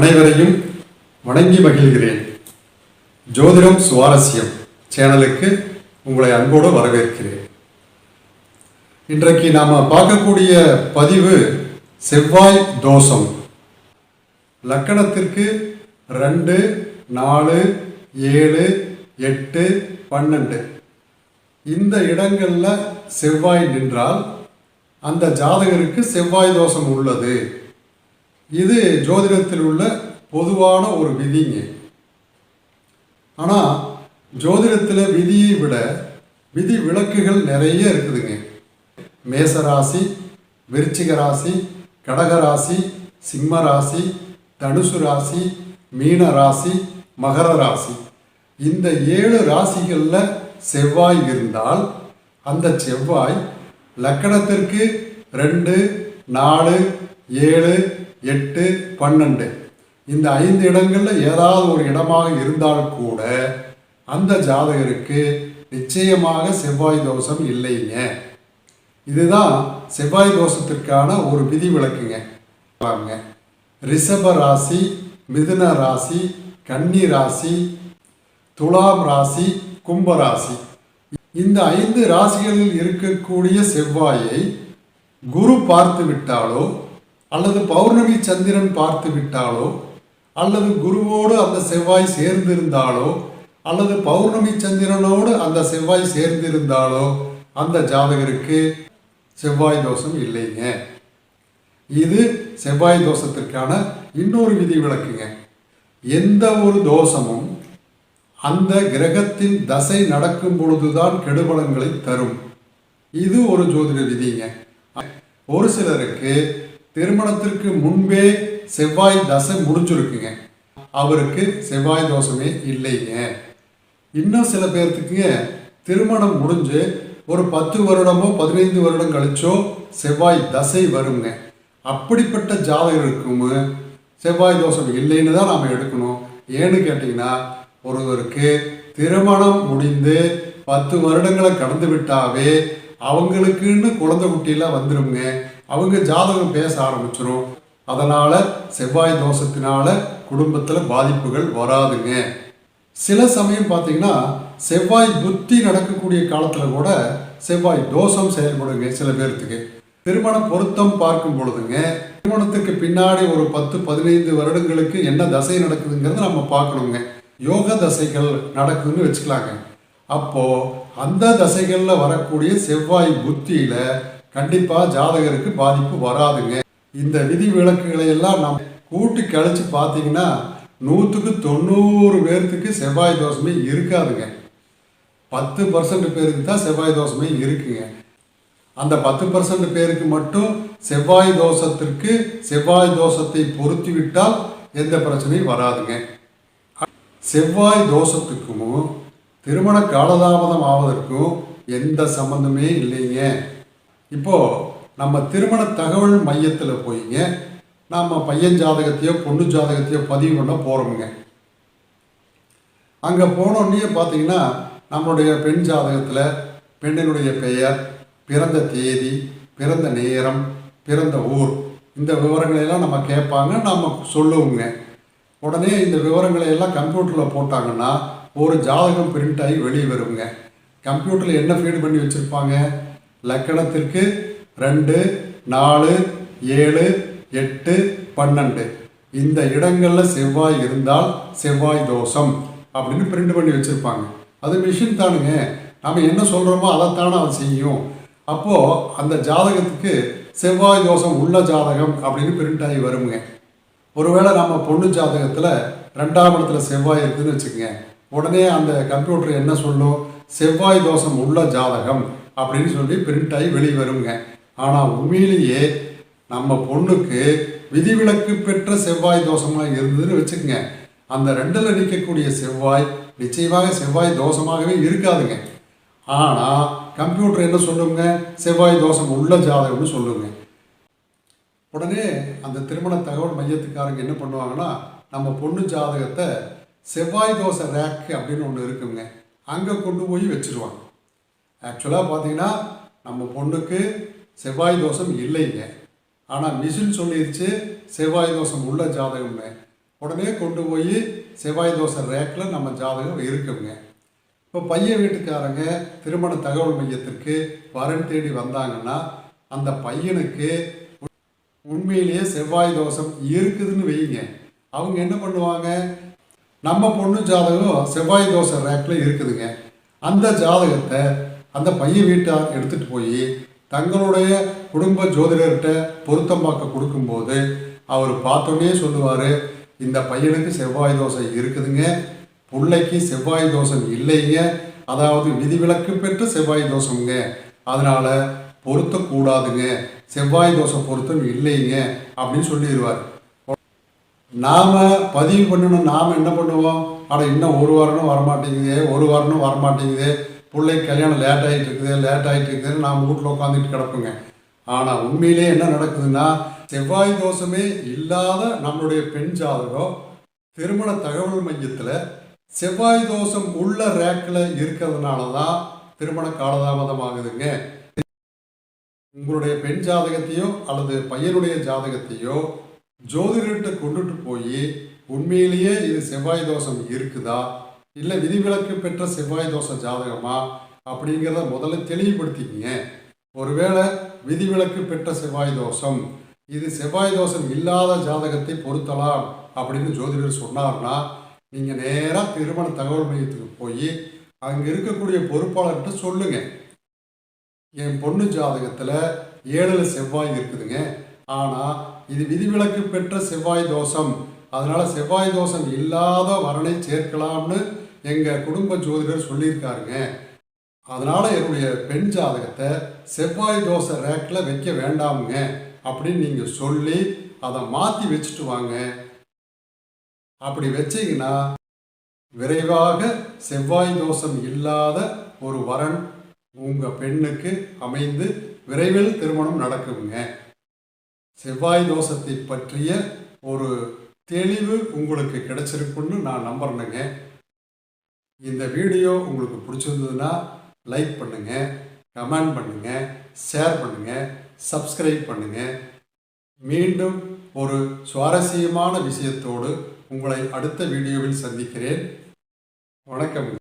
அனைவரையும் வணங்கி மகிழ்கிறேன். ஜோதிடம் சுவாரஸ்யம் சேனலுக்கு உங்களை அன்போடு வரவேற்கிறேன். இன்றைக்கு நாம் பார்க்கக்கூடிய பதிவு செவ்வாய் தோஷம். லக்கணத்திற்கு 2, 4, 7, 8, 12 இந்த இடங்களில் செவ்வாய் நின்றால் அந்த ஜாதகருக்கு செவ்வாய் தோஷம் உள்ளது. இது ஜோதிடத்தில் உள்ள பொதுவான ஒரு விதிங்க. ஆனால் ஜோதிடத்தில் விதியை விட விதி விலக்குகள் நிறைய இருக்குதுங்க. மேசராசி, விருச்சிக ராசி, கடகராசி, சிம்ம ராசி, தனுசு ராசி, மீன ராசி, மகர ராசி இந்த 7 ராசிகளில் செவ்வாய் இருந்தால் அந்த செவ்வாய் லக்கணத்திற்கு 2, 4, 7, 8, 12 இந்த 5 இடங்களில் ஏதாவது ஒரு இடமாக இருந்தால் கூட அந்த ஜாதகருக்கு நிச்சயமாக செவ்வாய் தோஷம் இல்லைங்க. இதுதான் செவ்வாய் தோஷத்திற்கான ஒரு விதி விலக்குங்க. ரிஷப ராசி, மிதுன ராசி, கன்னி ராசி, துலாம் ராசி, கும்பராசி இந்த 5 ராசிகளில் இருக்கக்கூடிய செவ்வாயை குரு பார்த்து விட்டாலோ அல்லது பௌர்ணமி சந்திரன் பார்த்து விட்டாலோ அல்லது குருவோடு அந்த செவ்வாய் சேர்ந்திருந்தாலோ அல்லது பௌர்ணமி சந்திரனோடு அந்த செவ்வாய் சேர்ந்திருந்தாலோ அந்த ஜாதகருக்கு செவ்வாய் தோஷம் இல்லைங்க. இது செவ்வாய் தோஷத்திற்கான இன்னொரு விதி விலக்குங்க. எந்த ஒரு தோஷமும் அந்த கிரகத்தின் தசை நடக்கும் பொழுதுதான் கெடுபலன்களை தரும். இது ஒரு ஜோதிட விதிங்க. ஒரு சிலருக்கு திருமணத்திற்கு முன்பே செவ்வாய் தசை முடிஞ்சிருக்குங்க, அவருக்கு செவ்வாய் தோஷமே இல்லைங்க. இன்னும் சில பேர்த்துக்குங்க திருமணம் முடிஞ்சு ஒரு 10 வருடமோ 15 வருடம் கழிச்சோ செவ்வாய் தசை வருங்க. அப்படிப்பட்ட ஜாதகருக்கும் செவ்வாய் தோஷம் இல்லைன்னு தான் நாம் எடுக்கணும். ஏன்னு கேட்டிங்கன்னா ஒருவருக்கு திருமணம் முடிந்து 10 வருடங்களை கடந்து விட்டாவே அவங்களுக்குன்னு குழந்தை குட்டியெல்லாம் வந்துடுங்க. அவங்க ஜாதகம் பேச ஆரம்பிச்சிடும். அதனால் செவ்வாய் தோஷத்தினால குடும்பத்தில் பாதிப்புகள் வராதுங்க. சில சமயம் பார்த்தீங்கன்னா செவ்வாய் புத்தி நடக்கக்கூடிய காலத்தில் கூட செவ்வாய் தோஷம் செயல்படுங்க. சில பேர்த்துக்கு திருமண பொருத்தம் பார்க்கும் பொழுதுங்க திருமணத்துக்கு பின்னாடி ஒரு 10-15 வருடங்களுக்கு என்ன தசை நடக்குதுங்கிறத நம்ம பார்க்கணுங்க. யோக தசைகள் நடக்குதுன்னு வச்சுக்கலாங்க. அப்போது அந்த தசைகளில் வரக்கூடிய செவ்வாய் புத்தியில் கண்டிப்பாக ஜாதகருக்கு பாதிப்பு வராதுங்க. இந்த விதி விலக்குகளை எல்லாம் நம்ம கூட்டி கழித்து பார்த்தீங்கன்னா 100க்கு 90 பேர்த்துக்கு செவ்வாய் தோஷமே இருக்காதுங்க. 10% பேருக்கு தான் செவ்வாய் தோஷமே இருக்குங்க. அந்த 10% பேருக்கு மட்டும் செவ்வாய் தோஷத்திற்கு செவ்வாய் தோஷத்தை பொருத்தி விட்டால் எந்த பிரச்சனையும் வராதுங்க. செவ்வாய் தோஷத்துக்கும் திருமண காலதாமதம் ஆவதற்கும் எந்த சம்பந்தமே இல்லைங்க. இப்போது நம்ம திருமண தகவல் மையத்தில் போய்ங்க நம்ம பையன் ஜாதகத்தையோ பொண்ணு ஜாதகத்தையோ பதிவு பண்ண போகிறோமுங்க. அங்கே போனோடனே பார்த்தீங்கன்னா நம்மளுடைய பெண் ஜாதகத்தில் பெண்ணினுடைய பெயர், பிறந்த தேதி, பிறந்த நேரம், பிறந்த ஊர் இந்த விவரங்களையெல்லாம் நம்ம கேட்பாங்க, நம்ம சொல்லுவோங்க. உடனே இந்த விவரங்களை எல்லாம் கம்ப்யூட்டரில் போட்டாங்கன்னா ஒரு ஜாதகம் பிரிண்ட் ஆகி வெளியே வருங்க. கம்ப்யூட்டரில் என்ன ஃபீடு பண்ணி வச்சுருப்பாங்க, லக்கணத்திற்கு 2, 4, 7, 8, 12 இந்த இடங்களில் செவ்வாய் இருந்தால் செவ்வாய் தோஷம் அப்படின்னு பிரிண்ட் பண்ணி வச்சுருப்பாங்க. அது மிஷின் தானுங்க, நம்ம என்ன சொல்கிறோமோ அதைத்தானே அது செய்யும். அப்போது அந்த ஜாதகத்துக்கு செவ்வாய் தோஷம் உள்ள ஜாதகம் அப்படின்னு பிரிண்ட் ஆகி வருங்க. ஒருவேளை நம்ம பொண்ணு ஜாதகத்தில் 2ஆம் இடத்துல செவ்வாய் இருக்குதுன்னு வச்சுக்கோங்க. உடனே அந்த கம்ப்யூட்டர் என்ன சொல்லும், செவ்வாய் தோஷம் உள்ள ஜாதகம் அப்படின்னு சொல்லி பிரிண்ட் ஆகி வெளியே வருங்க. ஆனால் உண்மையிலேயே நம்ம பொண்ணுக்கு விதிவிலக்கு பெற்ற செவ்வாய் தோஷமாக இருந்ததுன்னு வச்சுக்கோங்க. அந்த 2ல் நிற்கக்கூடிய செவ்வாய் நிச்சயமாக செவ்வாய் தோஷமாகவே இருக்காதுங்க. ஆனால் கம்ப்யூட்டர் என்ன சொல்லுங்க, செவ்வாய் தோஷம் உள்ள ஜாதகம்னு சொல்லுங்க. உடனே அந்த திருமண தகவல் மையத்துக்காரங்க என்ன பண்ணுவாங்கன்னா நம்ம பொண்ணு ஜாதகத்தை செவ்வாய் தோஷ ரேக் அப்படின்னு ஒன்று இருக்குங்க, அங்கே கொண்டு போய் வச்சுருவாங்க. ஆக்சுவலாக பார்த்தீங்கன்னா நம்ம பொண்ணுக்கு செவ்வாய் தோஷம் இல்லைங்க. ஆனால் மிஷின் சொல்லிடுச்சு செவ்வாய் தோஷம் உள்ள ஜாதகம்னு. உடனே கொண்டு போய் செவ்வாய் தோசை ரேக்கில் நம்ம ஜாதகம் இருக்குங்க. இப்போ பையன் வீட்டுக்காரங்க திருமண தகவல் மையத்திற்கு வரன் தேடி வந்தாங்கன்னா அந்த பையனுக்கு உண்மையிலேயே செவ்வாய் தோஷம் இருக்குதுன்னு வைங்க. அவங்க என்ன பண்ணுவாங்க, நம்ம பொண்ணு ஜாதகம் செவ்வாய் தோசை ரேக்கில் இருக்குதுங்க, அந்த ஜாதகத்தை அந்த பையன் வீட்டார் எடுத்துகிட்டு போய் தங்களுடைய குடும்ப ஜோதிடர்கிட்ட பொருத்தம் பார்க்க கொடுக்கும்போது அவர் பார்த்தோன்னே சொல்லுவார், இந்த பையனுக்கு செவ்வாய் தோசை இருக்குதுங்க, பிள்ளைக்கு செவ்வாய் தோஷம் இல்லைங்க, அதாவது விதிவிலக்கு பெற்ற செவ்வாய் தோஷங்க, அதனால் பொருத்தக்கூடாதுங்க, செவ்வாய் தோசை பொருத்தம் இல்லைங்க அப்படின்னு சொல்லிடுவார். நாம் பதிவு பண்ணணும். நாம் என்ன பண்ணுவோம், ஆனால் இன்னும் ஒரு வாரமும் வரமாட்டேங்குது, ஒரு வாரமும் வரமாட்டேங்குது, பிள்ளைக்கு கல்யாணம் லேட் ஆகிட்டு இருக்குதுன்னு நாம் வீட்டில் உட்காந்துட்டு கிடப்புங்க. ஆனால் உண்மையிலே என்ன நடக்குதுன்னா, செவ்வாய் தோஷமே இல்லாத நம்மளுடைய பெண் ஜாதகம் திருமண தகவல் மையத்தில் செவ்வாய் தோஷம் உள்ள ரேக்கில் இருக்கிறதுனால தான் திருமண காலதாமதம் ஆகுதுங்க. உங்களுடைய பெண் ஜாதகத்தையோ அல்லது பையனுடைய ஜாதகத்தையோ ஜோதிடர்கிட்ட கொண்டுட்டு போய் உண்மையிலேயே இது செவ்வாய் தோஷம் இருக்குதா இல்லை விதிவிலக்கு பெற்ற செவ்வாய் தோஷ ஜாதகமா அப்படிங்கிறத முதல்ல தெளிவுபடுத்திக்கிங்க. ஒருவேளை விதிவிலக்கு பெற்ற செவ்வாய் தோஷம், இது செவ்வாய் தோஷம் இல்லாத ஜாதகத்தை பொருத்தலாம் அப்படின்னு ஜோதிடர் சொன்னார்னா நீங்கள் நேராக திருமண தகவல் மையத்துக்கு போய் அங்கே இருக்கக்கூடிய பொறுப்பாளர்கிட்ட சொல்லுங்கள், என் பொண்ணு ஜாதகத்தில் 7 செவ்வாய் இருக்குதுங்க, ஆனால் இது விதிவிலக்கு பெற்ற செவ்வாய் தோஷம், அதனால் செவ்வாய் தோஷம் இல்லாத வரனை சேர்க்கலாம்னு எங்கள் குடும்ப ஜோதிடர் சொல்லியிருக்காருங்க, அதனால் என்னுடைய பெண் ஜாதகத்தை செவ்வாய் தோசை ரேக்கில் வைக்க வேண்டாமுங்க அப்படின்னு நீங்கள் சொல்லி அதை மாற்றி வச்சுட்டு வாங்க. அப்படி வச்சிங்கன்னா விரைவாக செவ்வாய் தோஷம் இல்லாத ஒரு வரன் உங்கள் பெண்ணுக்கு அமைந்து விரைவில் திருமணம் நடக்குங்க. செவ்வாய் தோஷத்தை பற்றிய ஒரு தெளிவு உங்களுக்கு கிடைச்சிருக்குன்னு நான் நம்புறேனுங்க. இந்த வீடியோ உங்களுக்கு பிடிச்சிருந்ததுன்னா லைக் பண்ணுங்கள், கமெண்ட் பண்ணுங்கள், ஷேர் பண்ணுங்கள், சப்ஸ்கிரைப் பண்ணுங்கள். மீண்டும் ஒரு சுவாரஸ்யமான விஷயத்தோடு உங்களை அடுத்த வீடியோவில் சந்திக்கிறேன். வணக்கம்.